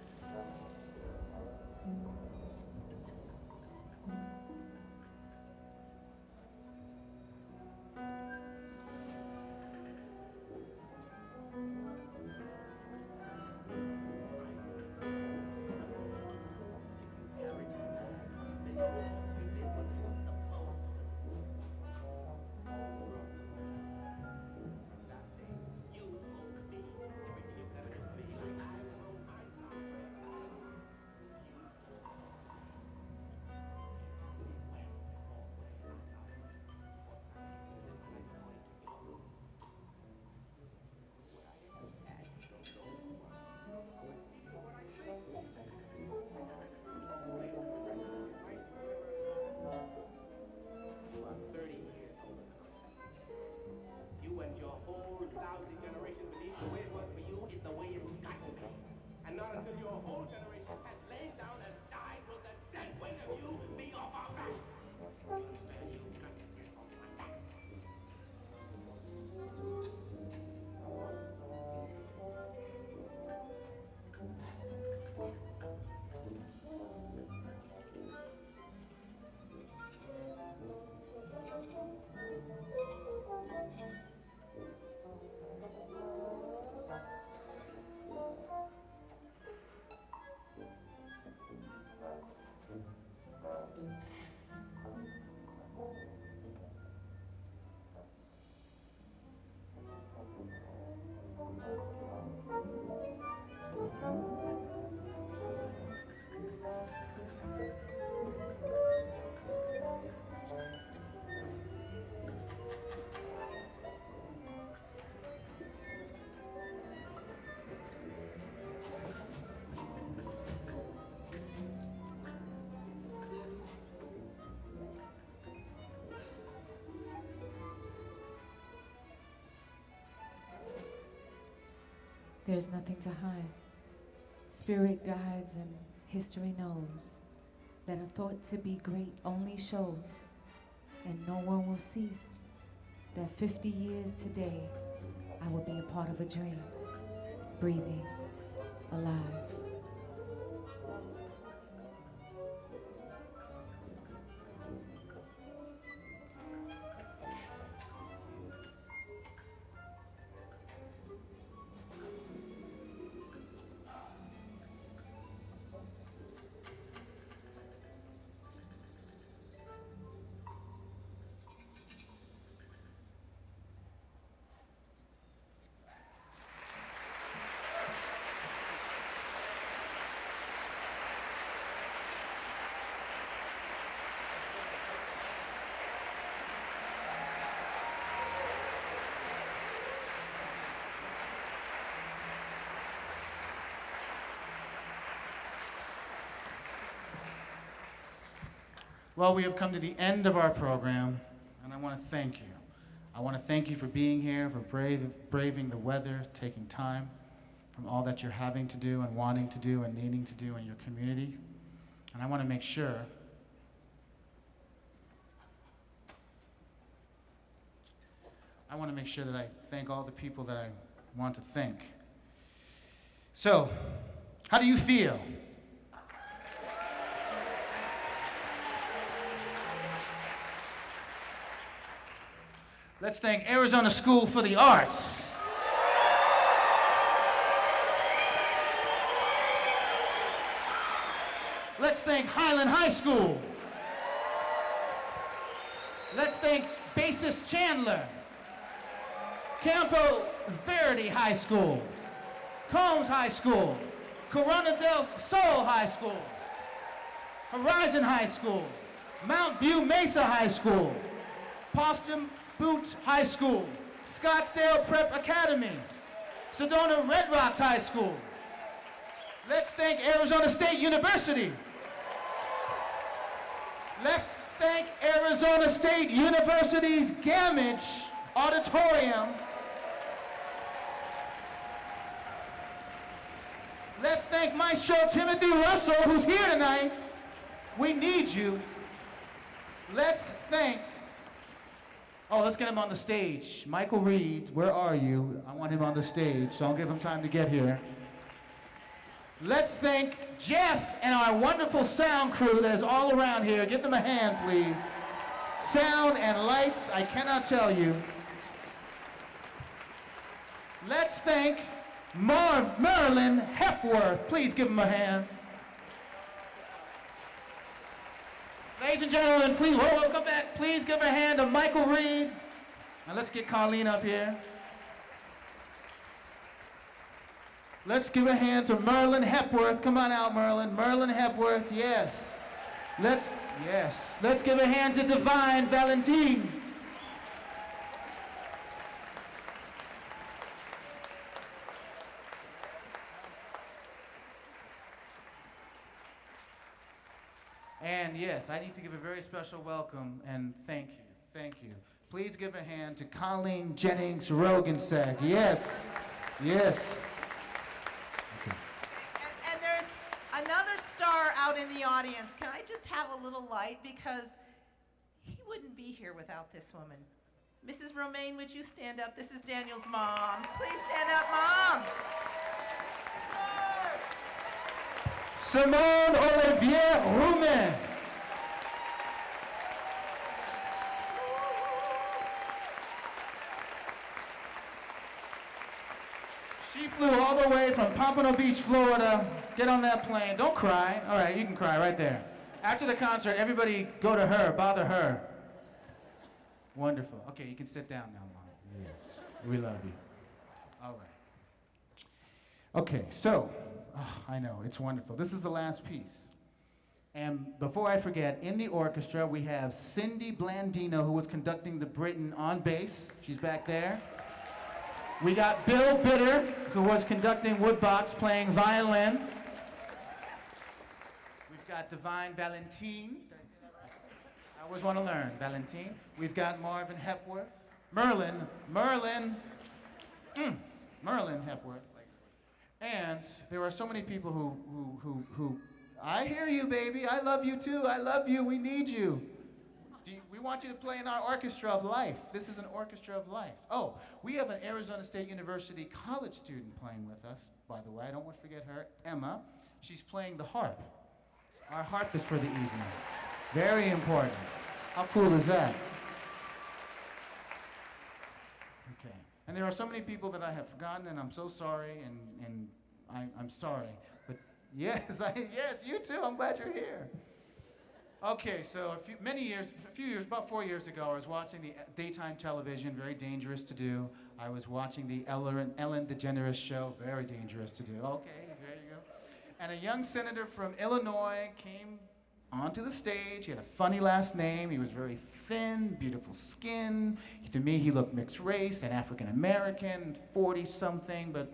There's nothing to hide. Spirit guides and history knows that a thought to be great only shows, and no one will see that 50 years today I will be a part of a dream, breathing, alive. Well, we have come to the end of our program, and I want to thank you. I want to thank you for being here, for braving the weather, taking time from all that you're having to do and wanting to do and needing to do in your community. And I want to make sure that I thank all the people that I want to thank. So, how do you feel? Let's thank Arizona School for the Arts. Let's thank Highland High School. Let's thank bassist Chandler. Campo Verde High School. Combs High School. Corona del Sol High School. Horizon High School. Mount View Mesa High School. Postum Boots High School, Scottsdale Prep Academy, Sedona Red Rocks High School. Let's thank Arizona State University. Let's thank Arizona State University's Gammage Auditorium. Let's thank Maestro Timothy Russell, who's here tonight. We need you. Let's thank, let's get him on the stage. Michael Reed, where are you? I want him on the stage, so I'll give him time to get here. Let's thank Jeff and our wonderful sound crew that is all around here. Give them a hand, please. Sound and lights, I cannot tell you. Let's thank Marilyn Hepworth. Please give him a hand. Ladies and gentlemen, please, whoa, come back. Please give a hand to Michael Reed. Now let's get Colleen up here. Let's give a hand to Merlin Hepworth. Come on out, Merlin. Merlin Hepworth, yes. Let's give a hand to Divine Valentine. And yes, I need to give a very special welcome and thank you. Please give a hand to Colleen Jennings Rogensek. Yes. Okay. And there's another star out in the audience. Can I just have a little light? Because he wouldn't be here without this woman. Mrs. Romaine, would you stand up? This is Daniel's mom. Please stand up, Mom. Simone Olivier Roumen. She flew all the way from Pompano Beach, Florida. Get on that plane. Don't cry. All right, you can cry right there. After the concert, everybody go to her, bother her. Wonderful. Okay, you can sit down now, Mom. Yes, we love you. All right. Okay, so, I know, it's wonderful. This is the last piece. And before I forget, in the orchestra, we have Cindy Blandino, who was conducting the Britain on bass. She's back there. We got Bill Bitter, who was conducting woodbox, playing violin. We've got Divine Valentine. I always want to learn, Valentine. We've got Marvin Hepworth. Merlin Hepworth. And there are so many people who, I hear you, baby. I love you too. I love you. We need you. We want you to play in our orchestra of life. This is an orchestra of life. Oh, we have an Arizona State University college student playing with us, by the way. I don't want to forget her, Emma. She's playing the harp. Our harp is for the evening. Very important. How cool is that? Okay. And there are so many people that I have forgotten, and I'm so sorry, and I'm sorry. But yes, yes, you too. I'm glad you're here. Okay, so about 4 years ago, I was watching the daytime television, very dangerous to do. I was watching the Ellen DeGeneres show, very dangerous to do. Okay, there you go. And a young senator from Illinois came onto the stage. He had a funny last name. He was very thin, beautiful skin. To me, he looked mixed race and African American, 40-something, but,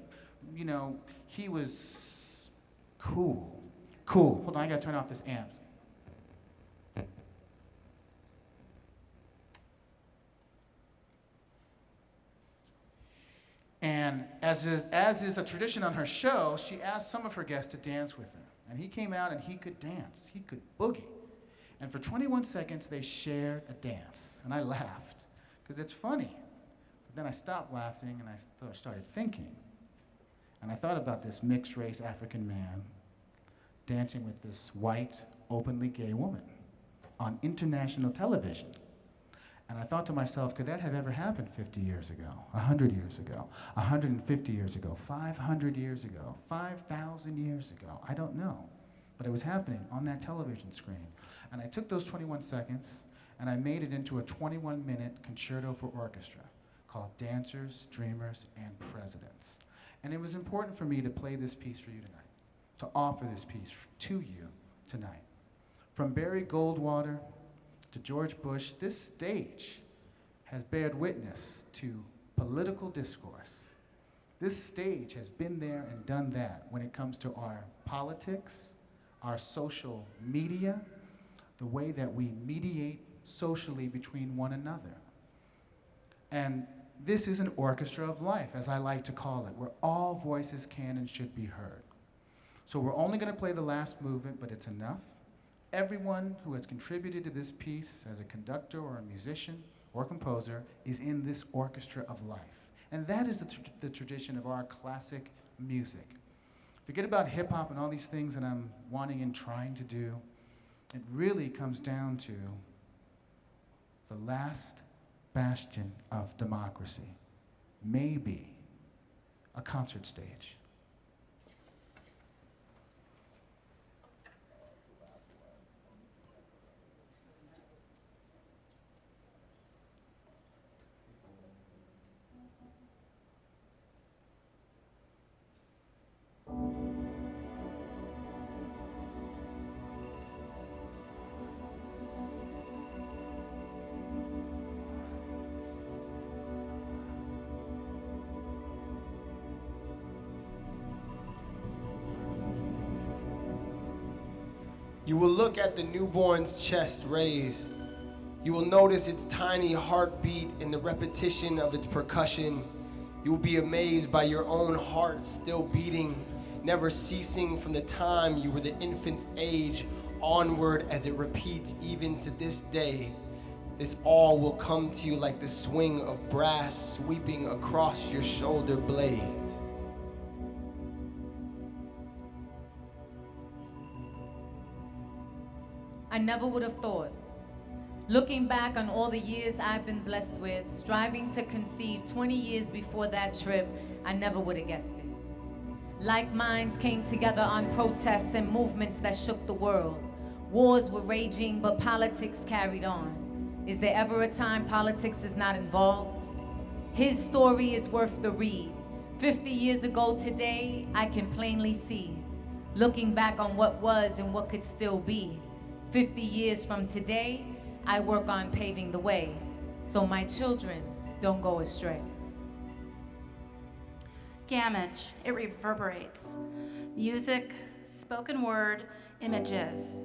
you know, he was cool. Cool. Hold on, I gotta turn off this amp. And as is a tradition on her show, she asked some of her guests to dance with her. And he came out and he could dance. He could boogie. And for 21 seconds, they shared a dance. And I laughed, because it's funny. But then I stopped laughing and I started thinking. And I thought about this mixed race African man dancing with this white, openly gay woman on international television. And I thought to myself, could that have ever happened 50 years ago, 100 years ago, 150 years ago, 500 years ago, 5,000 years ago? I don't know. But it was happening on that television screen. And I took those 21 seconds and I made it into a 21-minute concerto for orchestra called Dancers, Dreamers, and Presidents. And it was important for me to play this piece for you tonight, to offer this piece to you tonight. From Barry Goldwater to George Bush, this stage has bared witness to political discourse. This stage has been there and done that when it comes to our politics, our social media, the way that we mediate socially between one another. And this is an orchestra of life, as I like to call it, where all voices can and should be heard. So we're only going to play the last movement, but it's enough. Everyone who has contributed to this piece as a conductor or a musician or composer is in this orchestra of life. And that is the tradition of our classic music. Forget about hip hop and all these things that I'm wanting and trying to do. It really comes down to the last bastion of democracy, maybe a concert stage. You will look at the newborn's chest raised. You will notice its tiny heartbeat and the repetition of its percussion. You will be amazed by your own heart still beating, never ceasing from the time you were the infant's age onward as it repeats even to this day. This all will come to you like the swing of brass sweeping across your shoulder blades. I never would have thought. Looking back on all the years I've been blessed with, striving to conceive 20 years before that trip, I never would have guessed it. Like minds came together on protests and movements that shook the world. Wars were raging, but politics carried on. Is there ever a time politics is not involved? His story is worth the read. 50 years ago today, I can plainly see. Looking back on what was and what could still be. 50 years from today, I work on paving the way, so my children don't go astray. Gammage, it reverberates. Music, spoken word, images.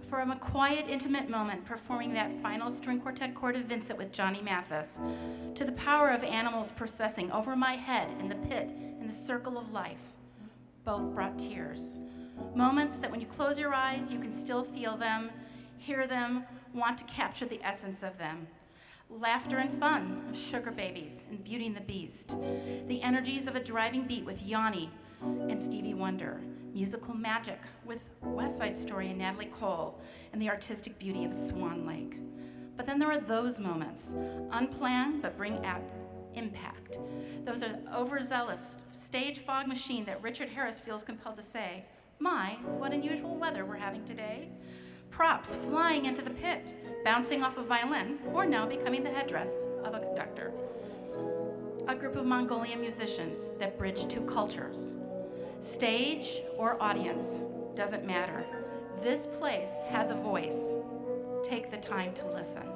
From a quiet, intimate moment performing that final string quartet chord of Vincent with Johnny Mathis, to the power of animals processing over my head in the pit, in the circle of life. Both brought tears. Moments that when you close your eyes, you can still feel them, hear them, want to capture the essence of them. Laughter and fun of Sugar Babies and Beauty and the Beast. The energies of a driving beat with Yanni and Stevie Wonder. Musical magic with West Side Story and Natalie Cole, and the artistic beauty of Swan Lake. But then there are those moments, unplanned but bring impact. Those are the overzealous stage fog machine that Richard Harris feels compelled to say, "My, what unusual weather we're having today." Props flying into the pit, bouncing off a violin, or now becoming the headdress of a conductor. A group of Mongolian musicians that bridge two cultures. Stage or audience, doesn't matter. This place has a voice. Take the time to listen.